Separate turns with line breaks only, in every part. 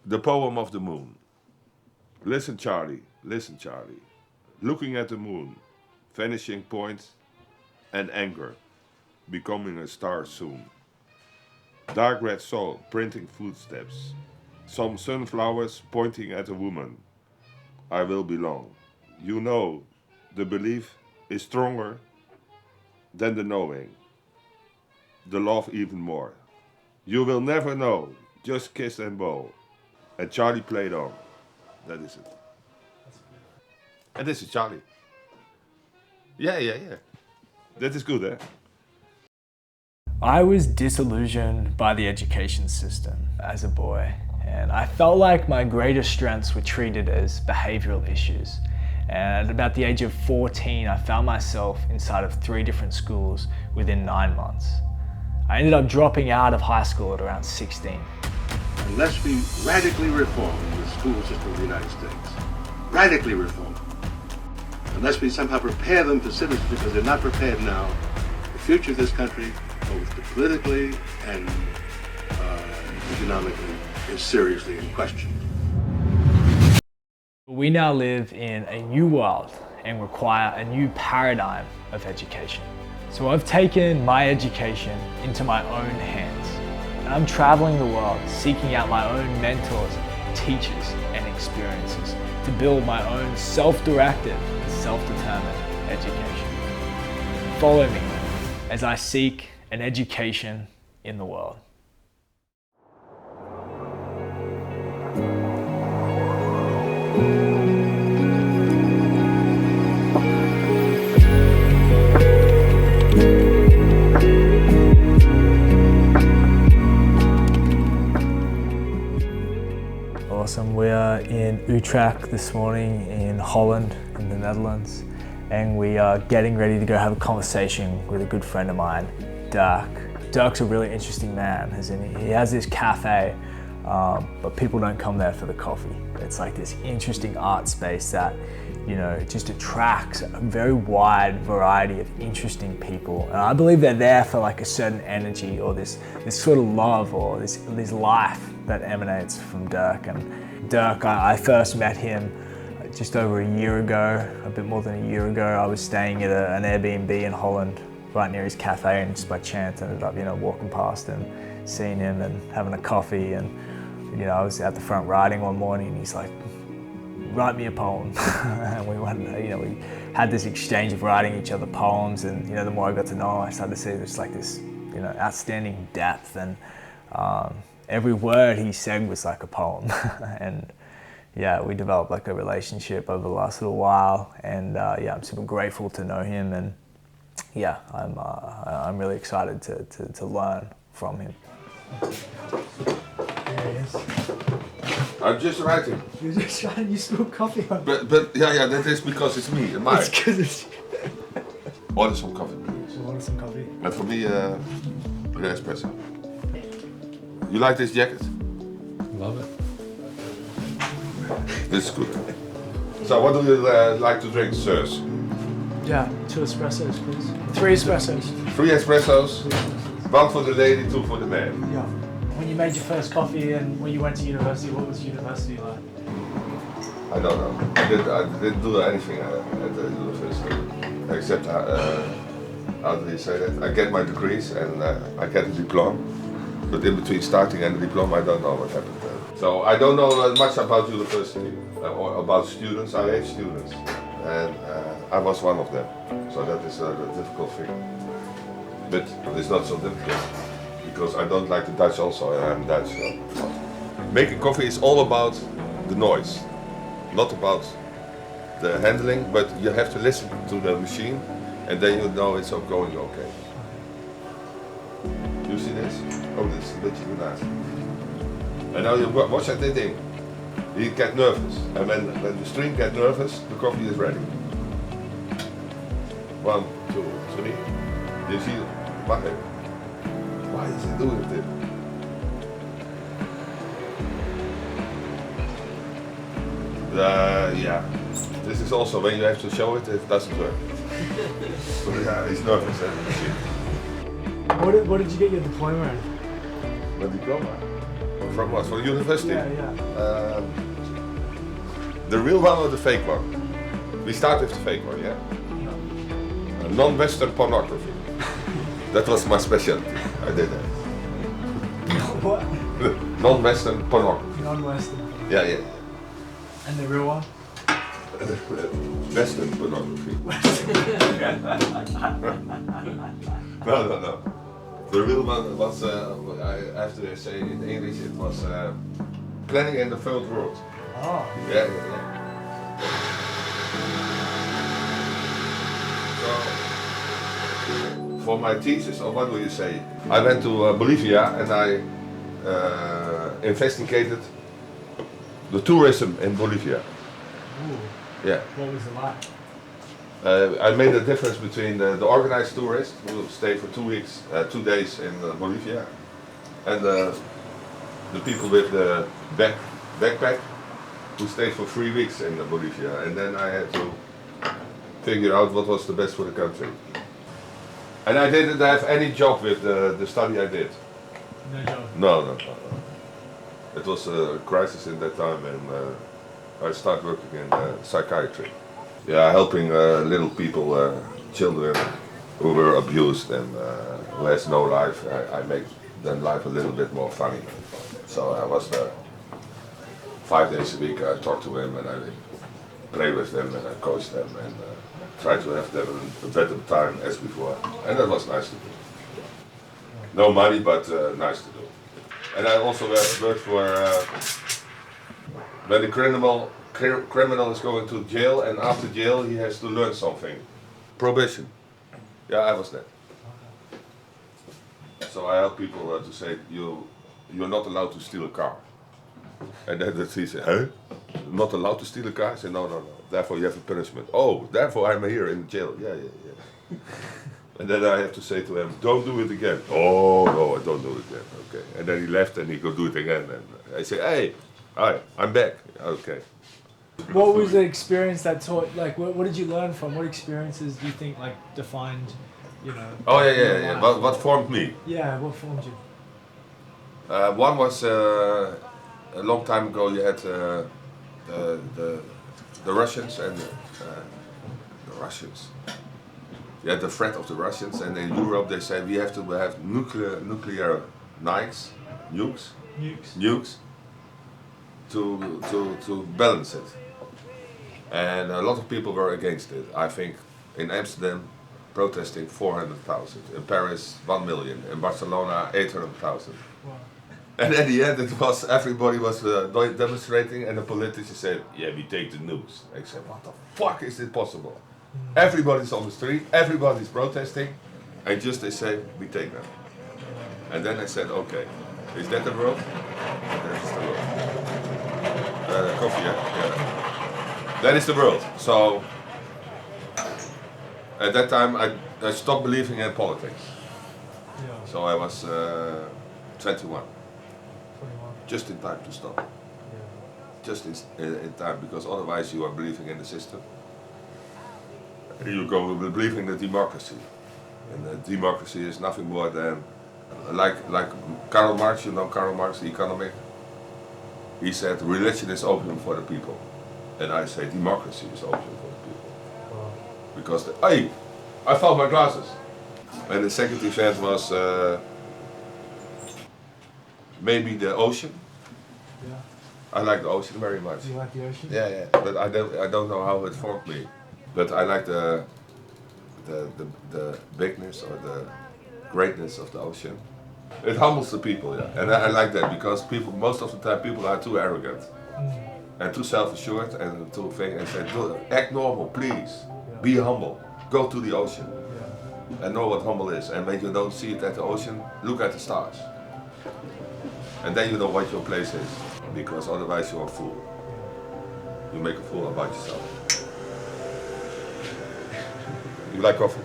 The poem of the moon. Listen, Charlie, listen, Charlie. Looking at the moon, vanishing point and anger, becoming a star soon. Dark red soul, printing footsteps. Some sunflowers pointing at a woman. I will belong. You know, the belief is stronger than the knowing. The love even more. You will never know, just kiss and bow. And Charlie played on. That is it. And this is Charlie. Yeah. That is good, eh?
I was disillusioned by the education system as a boy, and I felt like my greatest strengths were treated as behavioral issues. And at about the age of 14, I found myself inside of 3 different schools within 9 months. I ended up dropping out of high school at around 16.
Unless we radically reform the school system of the United States, radically reform, unless we somehow prepare them for citizens because they're not prepared now, the future of this country, both politically and economically, is seriously in question.
We now live in a new world and require a new paradigm of education. So I've taken my education into my own hands. And I'm traveling the world, seeking out my own mentors, teachers, and experiences to build my own self-directed and self-determined education. Follow me as I seek an education in the world. Awesome. We are in Utrecht this morning in Holland, in the Netherlands, and we are getting ready to go have a conversation with a good friend of mine, Dirk. Dirk's a really interesting man, isn't he? He has this cafe, but people don't come there for the coffee. It's like this interesting art space that, you know, just attracts a very wide variety of interesting people. And I believe they're there for like a certain energy or this sort of love or this life that emanates from Dirk. And Dirk, I first met him just over a year ago, a bit more than a year ago. I was staying at an Airbnb in Holland, right near his cafe, and just by chance ended up, you know, walking past and seeing him and having a coffee. And, you know, I was at the front writing one morning and he's like, write me a poem. And we went, you know, we had this exchange of writing each other poems, and, you know, the more I got to know him, I started to see there's like this, you know, outstanding depth, and every word he said was like a poem. And yeah, we developed like a relationship over the last little while, and yeah, I'm super grateful to know him, and yeah, I'm really excited to learn from him. There he is.
I'm just writing.
You're just trying to spill coffee on.
But yeah, that is because it's me and mine.
It's because it's...
Order some coffee, please.
Order some coffee.
And for me, an espresso. You like this jacket?
Love it.
This is good. So what do you like to drink, sirs?
Yeah, 2 espressos, please. 3 espressos.
3 espressos, 1 for the lady, 2 for the man.
Yeah. When you made your first coffee and when you went to university, what was university like?
I don't know. I didn't do anything at the university, except, how do you say that? I get my degrees and I get a diploma. But in between starting and the diploma, I don't know what happened there. So I don't know much about university or about students. I hate students, and I was one of them. So that is a difficult thing. But it's not so difficult because I don't like the Dutch also, and I'm Dutch. So. Making coffee is all about the noise, not about the handling, but you have to listen to the machine, and then you know it's going okay. You see this? Oh, this is a bit too nice. And now you watch that thing. You get nervous, and when the string gets nervous, the coffee is ready. 1, 2, 3. You see? Why is he doing this? Yeah. This is also when you have to show it, it doesn't work. But yeah, he's nervous at the machine.
What did you get your diploma in?
My diploma? From what? From university?
Yeah.
The real one or the fake one? We start with the fake one, yeah? Non-Western pornography. That was my specialty. I did that.
What?
Non-Western pornography.
Non-Western.
Yeah.
And the real one?
Western pornography. No. The real one was, I have to say in English, it was planning in the third world.
Oh.
Yeah. So, for my thesis, or what do you say? I went to Bolivia and I investigated the tourism in Bolivia.
Ooh.
Yeah.
What was it like?
I made a difference between the organized tourists who stay for 2 weeks, 2 days in Bolivia, and the people with the backpack who stayed for 3 weeks in Bolivia. And then I had to figure out what was the best for the country. And I didn't have any job with the study I did.
No job?
No. It was a crisis in that time, and I started working in psychiatry. Yeah, helping little people, children who were abused and who has no life. I make their life a little bit more funny. So I was there 5 days a week. I talk to them and I play with them and I coach them and try to have them a better time as before. And that was nice to do. No money, but nice to do. And I also worked for when the criminal is going to jail, and after jail he has to learn something. Probation. Yeah, I was that. So I help people to say you're not allowed to steal a car. And then he said, huh? Not allowed to steal a car? I said, no. Therefore you have a punishment. Oh, therefore I'm here in jail. Yeah. And then I have to say to him, don't do it again. Oh, no, I don't do it again. Okay. And then he left and he could do it again. And I say, hey, hi, I'm back. Okay.
What was the experience that taught, like, what did you learn from? What experiences do you think, like, defined, you know?
Oh, yeah. What formed me?
Yeah, what formed you?
One was a long time ago. You had the Russians and the Russians. You had the threat of the Russians, and in Europe they said we have to have nuclear nukes to balance it. And a lot of people were against it. I think in Amsterdam protesting 400,000, in Paris 1 million, in Barcelona 800,000.
Wow.
And at the end it was everybody was demonstrating, and the politicians said, yeah, we take the nukes. I said, what the fuck is it possible? Everybody's on the street, everybody's protesting, and just they say, we take them. And then I said, okay, is that the world? That is the world. Coffee, yeah. That is the world. So, at that time I stopped believing in politics.
Yeah.
So I was 21.
21.
Just in time to stop.
Yeah.
Just in time, because otherwise you are believing in the system. You go believing in the democracy. And democracy is nothing more than, like Karl Marx, you know Karl Marx, the economic. He said religion is opium for the people. And I say democracy is opium for the people.
Wow.
Because, hey, I found my glasses. And the second event was maybe the ocean.
Yeah.
I like the ocean very much.
Do you like the ocean?
Yeah. But I don't know how it formed me. But I like the bigness or the greatness of the ocean. It humbles the people, yeah. And I like that because people, most of the time, people are too arrogant and too self-assured and too thing and say, act normal, please. Be humble. Go to the ocean and know what humble is. And when you don't see it at the ocean, look at the stars. And then you know what your place is. Because otherwise you're a fool. You make a fool about yourself. You like coffee?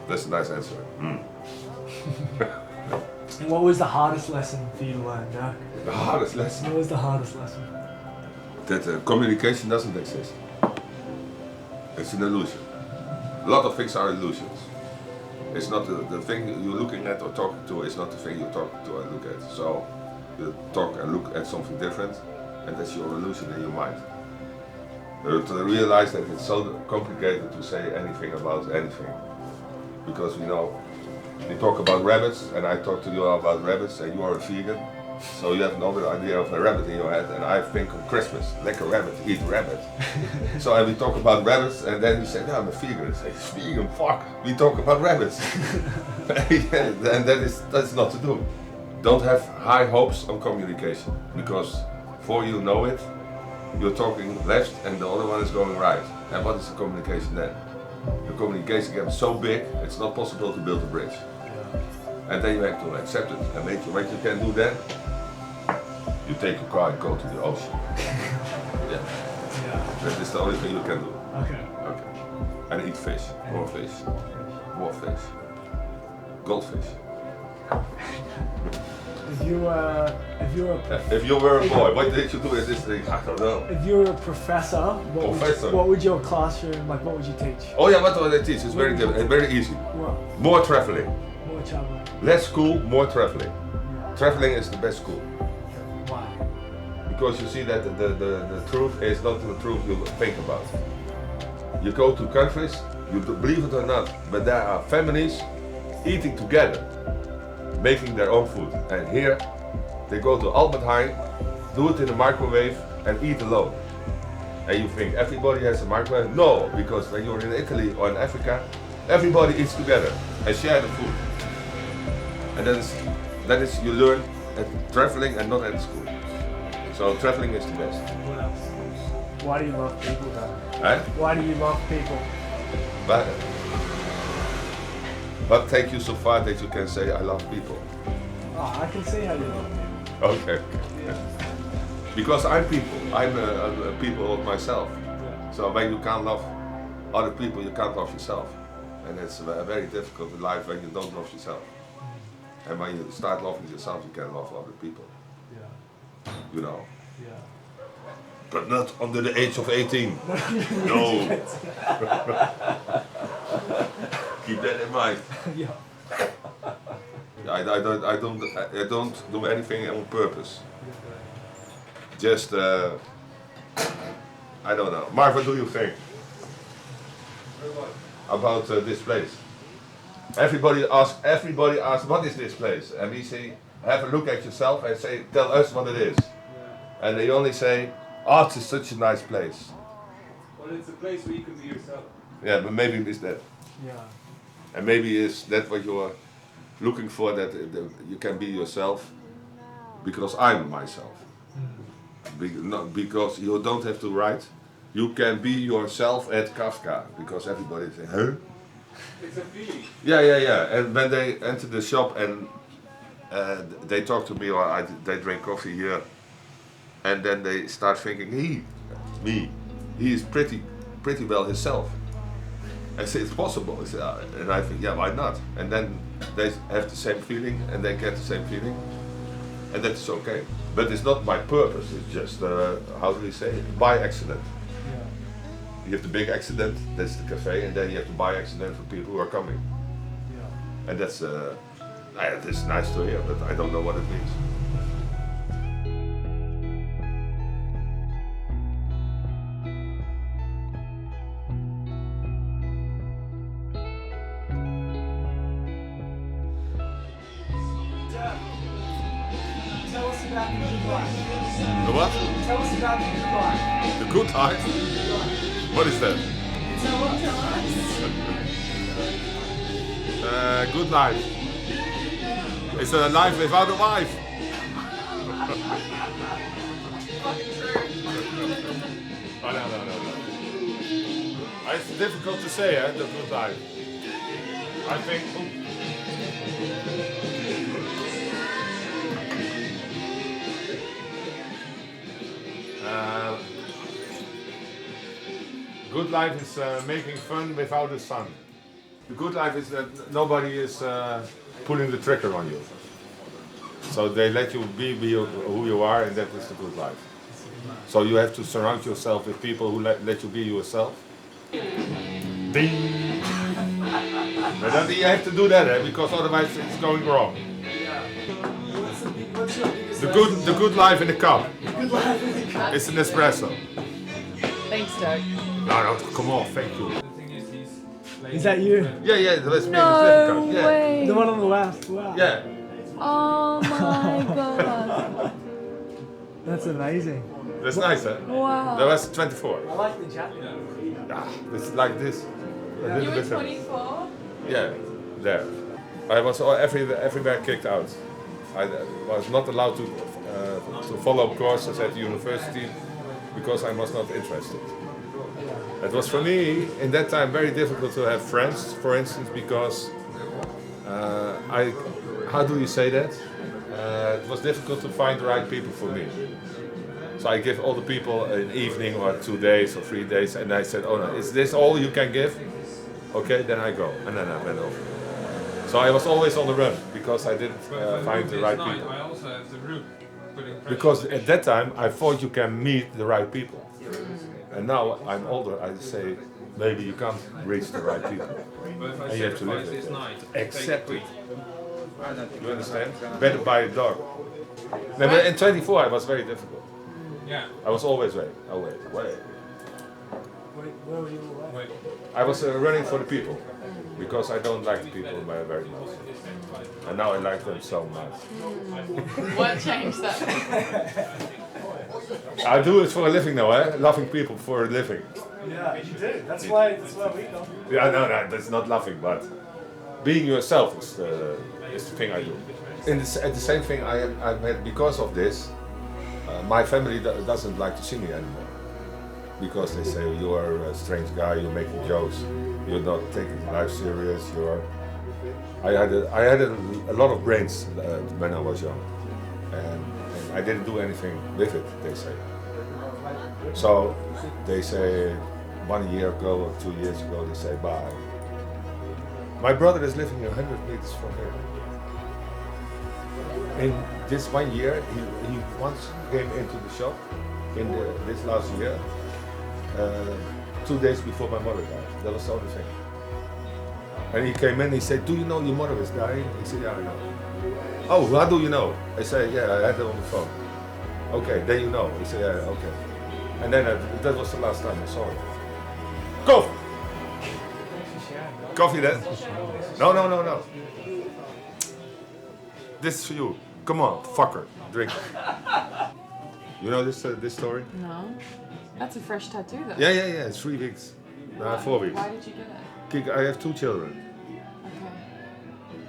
That's a nice answer.
And what was the hardest lesson for you to learn, Dirk?
The hardest lesson?
What was the hardest lesson?
That communication doesn't exist. It's an illusion. A lot of things are illusions. It's not the thing you're looking at or talking to, it's not the thing you're talking to or look at. So You talk and look at something different, and that's your illusion in your mind. To realize that it's so complicated to say anything about anything. Because we talk about rabbits, and I talk to you about rabbits, and you are a vegan, so you have no idea of a rabbit in your head, and I think of Christmas, like a rabbit, eat rabbit. So and we talk about rabbits, and then you say, no, I'm a vegan. I say, vegan, fuck, we talk about rabbits. And that's not to do. Don't have high hopes on communication, because before you know it, you're talking left and the other one is going right. And what is the communication then? The communication gets so big, it's not possible to build a bridge. And then you have to accept it. And what you can do then, you take your car and go to the ocean. Yeah. That is the only thing you can do.
Okay.
And eat fish, more fish, more fish. Goldfish.
If you were
If you were a boy, what did you do in this thing? I don't know.
if you were a professor, what would your classroom, like, what would you teach?
Oh yeah, what do I teach? It's very different, very easy.
What?
More traveling.
More traveling.
Less school, more traveling.
Yeah.
Traveling is the best school.
Why?
Because you see that the truth is not the truth you think about. You go to countries, you believe it or not, but there are families eating together, making their own food. And here, they go to Albert Heijn, do it in a microwave and eat alone. And you think everybody has a microwave? No, because when you're in Italy or in Africa, everybody eats together and share the food. And that is you learn at traveling and not at school. So traveling is the best.
What else? Why do you love people though?
Eh?
Why do you love people?
But take you so far that you can say I love people.
Oh, I can see how you love people.
Okay. Because I'm people. I'm a people of myself.
Yeah.
So when you can't love other people, you can't love yourself. And it's very difficult in life when you don't love yourself. And when you start loving yourself, you can love other people.
Yeah.
You know.
Yeah.
But not under the age of 18. No. Keep that in mind.
Yeah.
I don't do anything on purpose. Just I don't know. Mark, what do you think about this place? Everybody asks, what is this place? And we say, have a look at yourself and say, tell us what it is. And they only say, art is such a nice place.
Well, it's a place where you can be yourself.
Yeah, but maybe it's that.
Yeah.
And maybe is that what you're looking for, that you can be yourself, because I'm myself. Not because you don't have to write. You can be yourself at Kafka, because everybody says, huh?
It's a feeling.
Yeah. And when they enter the shop and they talk to me, or they drink coffee here, and then they start thinking, he is pretty well himself. I say, it's possible. I say, and I think, yeah, why not? And then they have the same feeling, and they get the same feeling, and that's okay. But it's not my purpose. It's just, how do we say it? By accident.
Yeah.
You have the big accident, that's the cafe, and then you have the by accident for people who are coming.
Yeah.
And that's it's nice to hear, but I don't know what it means.
Tell us about the good life.
The what?
Tell us about the good life.
The good life? What is that?
Tell us.
Good life. It's a life without a wife. Oh, no. It's difficult to say, the good life. I think. Good life is making fun without the sun. The good life is that nobody is pulling the trigger on you. So they let you be who you are, and that is the good life. So you have to surround yourself with people who let you be yourself. Ding! But then you have to do that, because otherwise it's going wrong.
What's your biggest
The good life in the cup. It's an espresso.
Thanks, Dirk.
No, come on, thank you.
The thing is, he's like,
Is that you?
Yeah, that's me.
No
Yeah.
way.
The one on the left. Wow.
Yeah.
Oh my god.
That's amazing.
That's nice, huh?
Wow.
That was 24.
I like the jacket.
It's like this. A
You
little
were
bit.
24?
Yeah, there. I was everywhere kicked out. I was not allowed to follow courses at the university because I was not interested. It was for me in that time very difficult to have friends, for instance, because how do you say that? It was difficult to find the right people for me. So I give all the people an evening or 2 days or 3 days, and I said, oh no, is this all you can give? Okay, then I go, and then I went off. So I was always on the run because I didn't find the right people.
I also have the root putting pressure.
Because at that time I thought you can meet the right people. And now I'm older, I say maybe you can't reach the right people.
But if I
And you have to live
sacrifice
with
this
it.
night,
Accept
take
it.
queen.
You understand? Better buy a dog. No, but in 24 I was very difficult.
Yeah.
I was always wait.
Where were you away?
Wait.
I was running for the people because I don't like the people very much. And now I like them so much.
What changed that?
I do it for a living now, loving people for a living.
Yeah, you do. That's why we come.
Yeah, no, that's not laughing, but being yourself is the thing I do. At the same thing I met because of this, my family doesn't like to see me anymore. Because they say you are a strange guy, you're making jokes, you're not taking life serious, I had a lot of brains when I was young. And I didn't do anything with it, they say. So they say 1 year ago or 2 years ago, they say bye. My brother is living 100 meters from here. In this 1 year, he once came into the shop in this last year, 2 days before my mother died. That was the only thing. And he came in, he said, do you know your mother is dying? He said, yeah, I know. Oh, how do you know? I said, yeah, I had it on the phone. Okay, then you know. He said, yeah, okay. And then that was the last time I saw him. Coffee! Coffee then? No. This is for you. Come on, fucker, drink it. You know this story?
No. That's a fresh tattoo though.
Yeah, it's 3 weeks. 4 weeks.
Why did you get it?
I have 2 children,
Okay.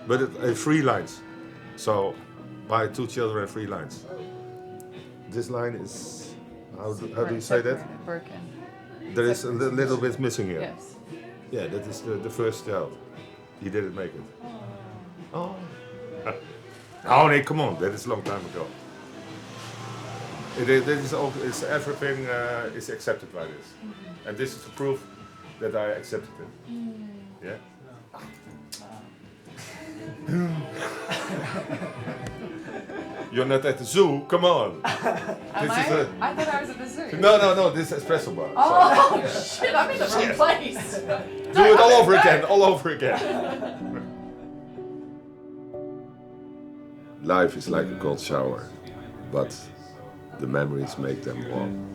but 3 lines. So, my 2 children have 3 lines. This line is, how do you say that?
Broken.
There is a little bit missing here.
Yes.
Yeah, that is the first child. He didn't make it. Oh. Oh, nee, come on, that is a long time ago. It's everything is accepted by this. And this is the proof that I accepted it. Yeah? You're not at the zoo, come on.
Am I? I thought I was at the zoo.
No, this is espresso bar.
Oh shit, I'm in the wrong place.
Do it all over again. Life is like a cold shower, but the memories make them warm.